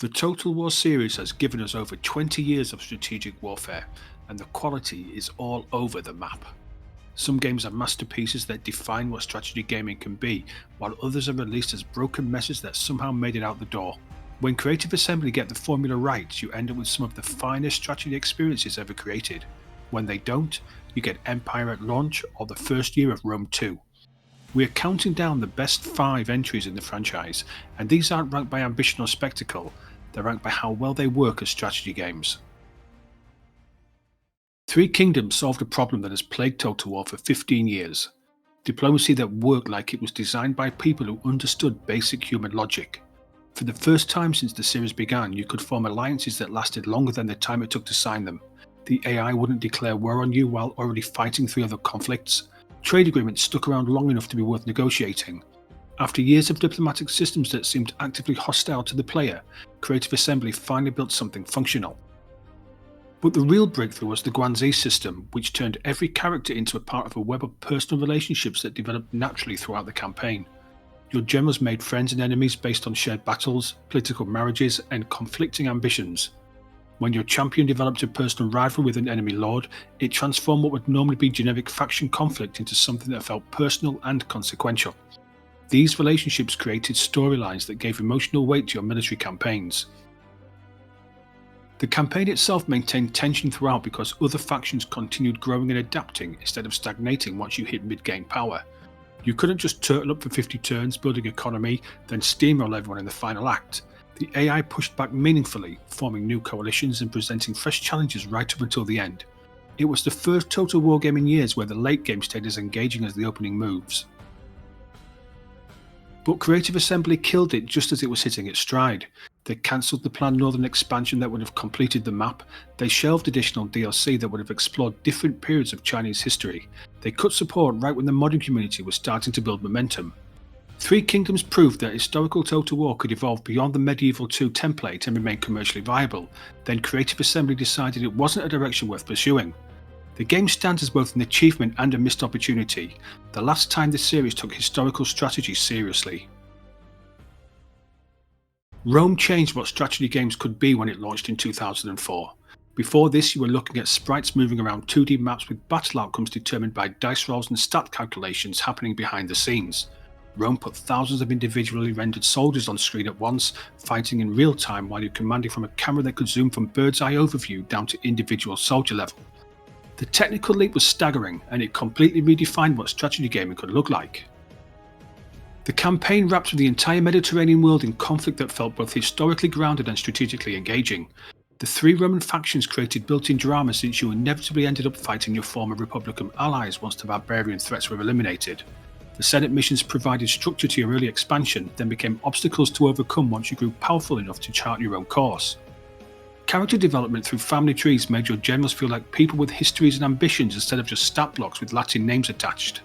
The Total War series has given us over 20 years of strategic warfare, and the quality is all over the map. Some games are masterpieces that define what strategy gaming can be, while others are released as broken messes that somehow made it out the door. When Creative Assembly get the formula right, you end up with some of the finest strategy experiences ever created. When they don't, you get Empire at launch or the first year of Rome II. We are counting down the best 5 entries in the franchise, and these aren't ranked by ambition or spectacle, they're ranked by how well they work as strategy games. Three Kingdoms solved a problem that has plagued Total War for 15 years. Diplomacy that worked like it was designed by people who understood basic human logic. For the first time since the series began, you could form alliances that lasted longer than the time it took to sign them. The AI wouldn't declare war on you while already fighting 3 other conflicts. Trade agreements stuck around long enough to be worth negotiating. After years of diplomatic systems that seemed actively hostile to the player, Creative Assembly finally built something functional. But the real breakthrough was the Guanxi system, which turned every character into a part of a web of personal relationships that developed naturally throughout the campaign. Your generals made friends and enemies based on shared battles, political marriages, and conflicting ambitions. When your champion developed a personal rivalry with an enemy lord, it transformed what would normally be generic faction conflict into something that felt personal and consequential. These relationships created storylines that gave emotional weight to your military campaigns. The campaign itself maintained tension throughout because other factions continued growing and adapting instead of stagnating once you hit mid-game power. You couldn't just turtle up for 50 turns, building economy, then steamroll everyone in the final act. The AI pushed back meaningfully, forming new coalitions and presenting fresh challenges right up until the end. It was the first Total War game in years where the late game stayed as engaging as the opening moves. But Creative Assembly killed it just as it was hitting its stride. They cancelled the planned northern expansion that would have completed the map, they shelved additional DLC that would have explored different periods of Chinese history, they cut support right when the modding community was starting to build momentum. Three Kingdoms proved that historical Total War could evolve beyond the Medieval 2 template and remain commercially viable, then Creative Assembly decided it wasn't a direction worth pursuing. The game stands as both an achievement and a missed opportunity, the last time the series took historical strategy seriously. Rome changed what strategy games could be when it launched in 2004. Before this, you were looking at sprites moving around 2D maps with battle outcomes determined by dice rolls and stat calculations happening behind the scenes. Rome put thousands of individually rendered soldiers on screen at once, fighting in real time while you're commanding from a camera that could zoom from bird's eye overview down to individual soldier level. The technical leap was staggering, and it completely redefined what strategy gaming could look like. The campaign wrapped through the entire Mediterranean world in conflict that felt both historically grounded and strategically engaging. The 3 Roman factions created built-in drama since you inevitably ended up fighting your former Republican allies once the barbarian threats were eliminated. The Senate missions provided structure to your early expansion, then became obstacles to overcome once you grew powerful enough to chart your own course. Character development through family trees made your generals feel like people with histories and ambitions instead of just stat blocks with Latin names attached.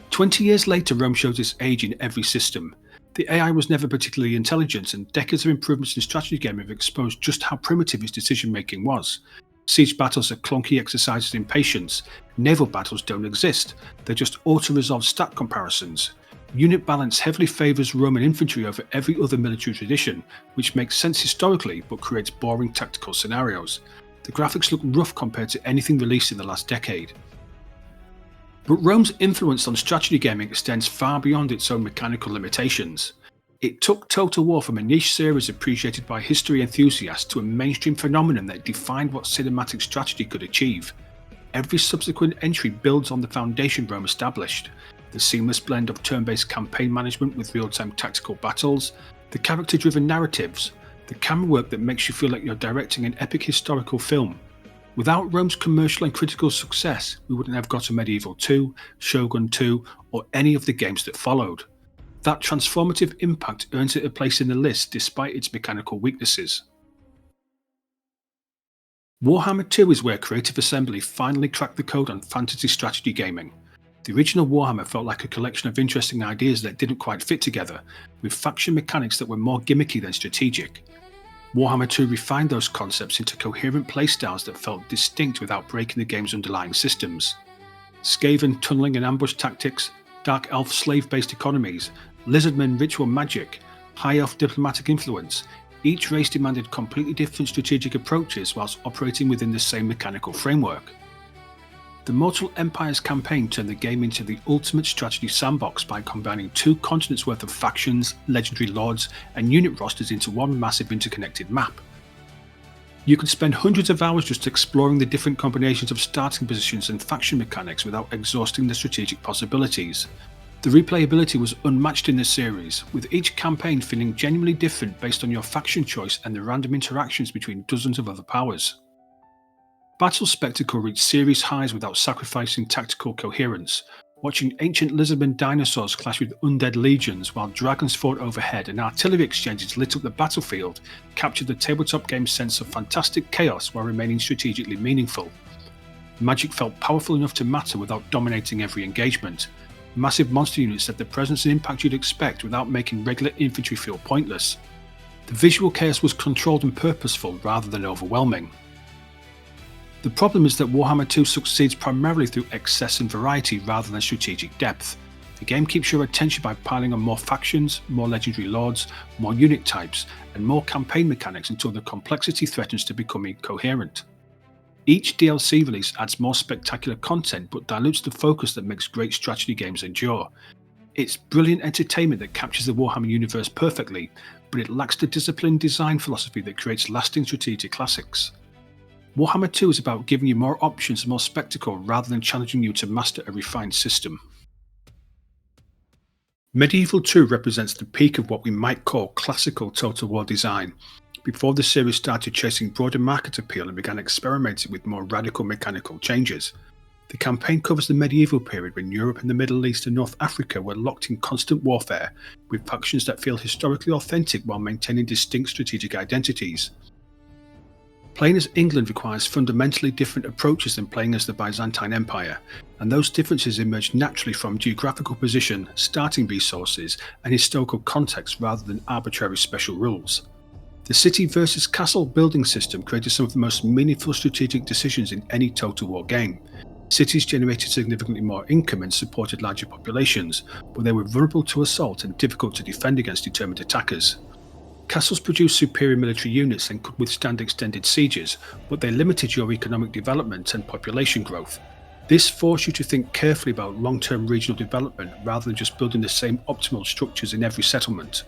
20 years later, Rome shows its age in every system. The AI was never particularly intelligent, and decades of improvements in strategy gaming have exposed just how primitive its decision making was. Siege battles are clunky exercises in patience. Naval battles don't exist, they're just auto-resolved stat comparisons. Unit balance heavily favours Roman infantry over every other military tradition, which makes sense historically but creates boring tactical scenarios. The graphics look rough compared to anything released in the last decade. But Rome's influence on strategy gaming extends far beyond its own mechanical limitations. It took Total War from a niche series appreciated by history enthusiasts to a mainstream phenomenon that defined what cinematic strategy could achieve. Every subsequent entry builds on the foundation Rome established. The seamless blend of turn-based campaign management with real-time tactical battles, the character-driven narratives, the camera work that makes you feel like you're directing an epic historical film. Without Rome's commercial and critical success, we wouldn't have got a Medieval 2, Shogun II, or any of the games that followed. That transformative impact earns it a place in the list despite its mechanical weaknesses. Warhammer II is where Creative Assembly finally cracked the code on fantasy strategy gaming. The original Warhammer felt like a collection of interesting ideas that didn't quite fit together, with faction mechanics that were more gimmicky than strategic. Warhammer 2 refined those concepts into coherent playstyles that felt distinct without breaking the game's underlying systems. Skaven tunneling and ambush tactics, Dark Elf slave-based economies, Lizardmen ritual magic, High Elf diplomatic influence, Each race demanded completely different strategic approaches whilst operating within the same mechanical framework. The Mortal Empires campaign turned the game into the ultimate strategy sandbox by combining 2 continents worth of factions, legendary lords, and unit rosters into one massive interconnected map. You could spend hundreds of hours just exploring the different combinations of starting positions and faction mechanics without exhausting the strategic possibilities. The replayability was unmatched in the series, with each campaign feeling genuinely different based on your faction choice and the random interactions between dozens of other powers. Battle spectacle reached series highs without sacrificing tactical coherence. Watching ancient lizardmen dinosaurs clash with undead legions while dragons fought overhead and artillery exchanges lit up the battlefield captured the tabletop game's sense of fantastic chaos while remaining strategically meaningful. Magic felt powerful enough to matter without dominating every engagement. Massive monster units had the presence and impact you'd expect without making regular infantry feel pointless. The visual chaos was controlled and purposeful rather than overwhelming. The problem is that Warhammer II succeeds primarily through excess and variety rather than strategic depth. The game keeps your attention by piling on more factions, more legendary lords, more unit types, and more campaign mechanics until the complexity threatens to become incoherent. Each DLC release adds more spectacular content but dilutes the focus that makes great strategy games endure. It's brilliant entertainment that captures the Warhammer universe perfectly, but it lacks the disciplined design philosophy that creates lasting strategic classics. Warhammer 2 is about giving you more options and more spectacle rather than challenging you to master a refined system. Medieval 2 represents the peak of what we might call classical Total War design, before the series started chasing broader market appeal and began experimenting with more radical mechanical changes. The campaign covers the medieval period when Europe and the Middle East and North Africa were locked in constant warfare, with factions that feel historically authentic while maintaining distinct strategic identities. Playing as England requires fundamentally different approaches than playing as the Byzantine Empire, and those differences emerge naturally from geographical position, starting resources, and historical context rather than arbitrary special rules. The city versus castle building system created some of the most meaningful strategic decisions in any Total War game. Cities generated significantly more income and supported larger populations, but they were vulnerable to assault and difficult to defend against determined attackers. Castles produced superior military units and could withstand extended sieges, but they limited your economic development and population growth. This forced you to think carefully about long-term regional development rather than just building the same optimal structures in every settlement.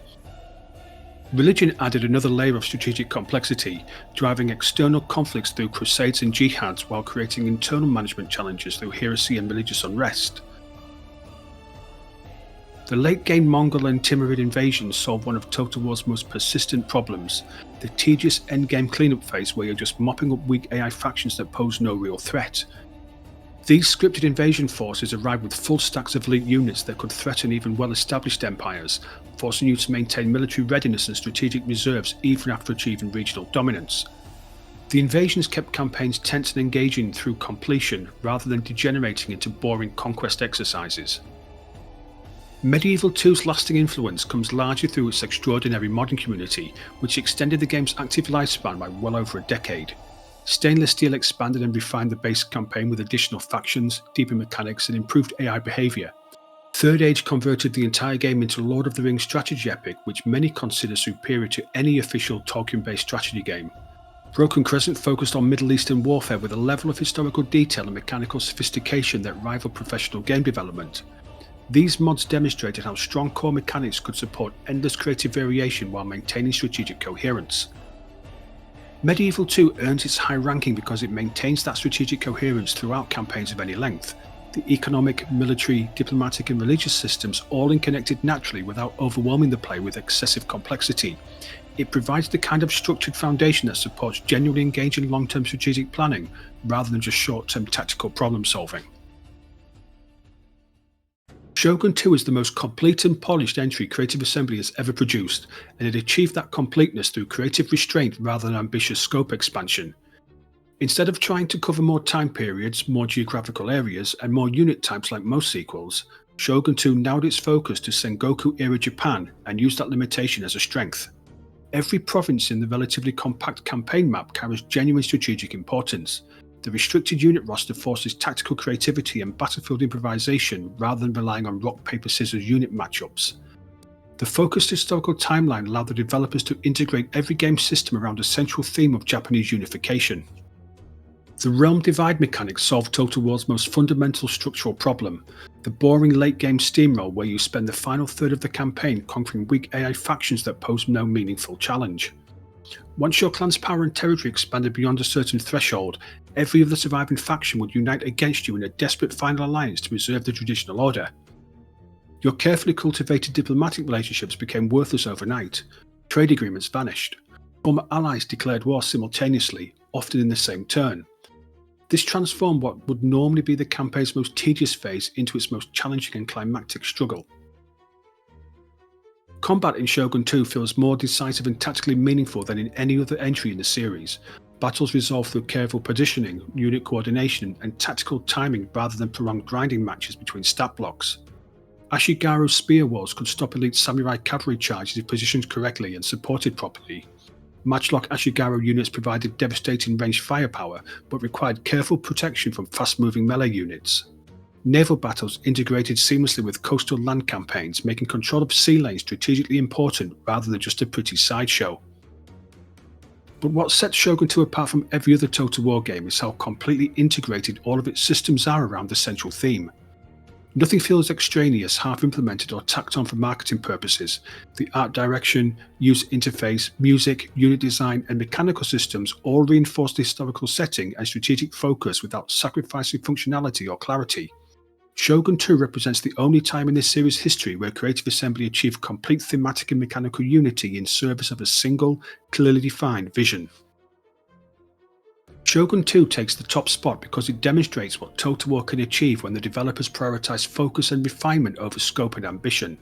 Religion added another layer of strategic complexity, driving external conflicts through crusades and jihads while creating internal management challenges through heresy and religious unrest. The late-game Mongol and Timurid invasions solved one of Total War's most persistent problems, the tedious endgame cleanup phase where you're just mopping up weak AI factions that pose no real threat. These scripted invasion forces arrived with full stacks of elite units that could threaten even well-established empires, forcing you to maintain military readiness and strategic reserves even after achieving regional dominance. The invasions kept campaigns tense and engaging through completion rather than degenerating into boring conquest exercises. Medieval 2's lasting influence comes largely through its extraordinary modern community, which extended the game's active lifespan by well over a decade. Stainless Steel expanded and refined the base campaign with additional factions, deeper mechanics, and improved AI behaviour. Third Age converted the entire game into a Lord of the Rings strategy epic, which many consider superior to any official Tolkien-based strategy game. Broken Crescent focused on Middle Eastern warfare with a level of historical detail and mechanical sophistication that rivaled professional game development. These mods demonstrated how strong core mechanics could support endless creative variation while maintaining strategic coherence. Medieval 2 earns its high ranking because it maintains that strategic coherence throughout campaigns of any length. The economic, military, diplomatic and religious systems all interconnected naturally without overwhelming the player with excessive complexity. It provides the kind of structured foundation that supports genuinely engaging long-term strategic planning rather than just short-term tactical problem solving. Shogun II is the most complete and polished entry Creative Assembly has ever produced, and it achieved that completeness through creative restraint rather than ambitious scope expansion. Instead of trying to cover more time periods, more geographical areas, and more unit types like most sequels, Shogun II narrowed its focus to Sengoku-era Japan and used that limitation as a strength. Every province in the relatively compact campaign map carries genuine strategic importance. The restricted unit roster forces tactical creativity and battlefield improvisation rather than relying on rock, paper, scissors unit matchups. The focused historical timeline allowed the developers to integrate every game system around a central theme of Japanese unification. The realm divide mechanic solved Total War's most fundamental structural problem, the boring late-game steamroll where you spend the final third of the campaign conquering weak AI factions that pose no meaningful challenge. Once your clan's power and territory expanded beyond a certain threshold, every other surviving faction would unite against you in a desperate final alliance to preserve the traditional order. Your carefully cultivated diplomatic relationships became worthless overnight. Trade agreements vanished. Former allies declared war simultaneously, often in the same turn. This transformed what would normally be the campaign's most tedious phase into its most challenging and climactic struggle. Combat in Shogun II feels more decisive and tactically meaningful than in any other entry in the series. Battles resolved through careful positioning, unit coordination, and tactical timing rather than prolonged grinding matches between stat blocks. Ashigaru's spear walls could stop elite samurai cavalry charges if positioned correctly and supported properly. Matchlock Ashigaru units provided devastating ranged firepower, but required careful protection from fast-moving melee units. Naval battles integrated seamlessly with coastal land campaigns, making control of sea lanes strategically important rather than just a pretty sideshow. But what sets Shogun II apart from every other Total War game is how completely integrated all of its systems are around the central theme. Nothing feels extraneous, half-implemented or tacked on for marketing purposes. The art direction, user interface, music, unit design and mechanical systems all reinforce the historical setting and strategic focus without sacrificing functionality or clarity. Shogun II represents the only time in this series' history where Creative Assembly achieved complete thematic and mechanical unity in service of a single, clearly defined vision. Shogun II takes the top spot because it demonstrates what Total War can achieve when the developers prioritize focus and refinement over scope and ambition.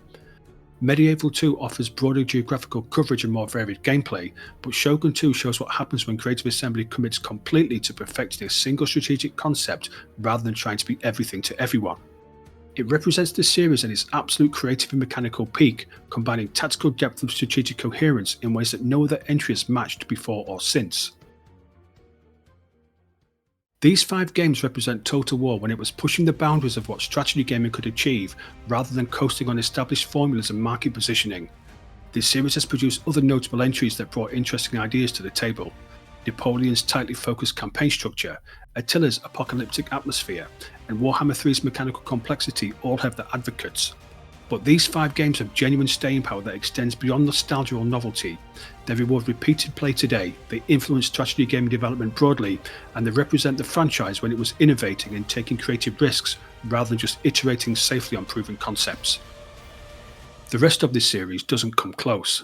Medieval II offers broader geographical coverage and more varied gameplay, but Shogun II shows what happens when Creative Assembly commits completely to perfecting a single strategic concept rather than trying to be everything to everyone. It represents the series at its absolute creative and mechanical peak, combining tactical depth with strategic coherence in ways that no other entry has matched before or since. These 5 games represent Total War when it was pushing the boundaries of what strategy gaming could achieve rather than coasting on established formulas and market positioning. This series has produced other notable entries that brought interesting ideas to the table. Napoleon's tightly focused campaign structure, Attila's apocalyptic atmosphere, and Warhammer III's mechanical complexity all have their advocates. But these 5 games have genuine staying power that extends beyond nostalgia or novelty. They reward repeated play today, they influence strategy game development broadly, and they represent the franchise when it was innovating and taking creative risks rather than just iterating safely on proven concepts. The rest of this series doesn't come close.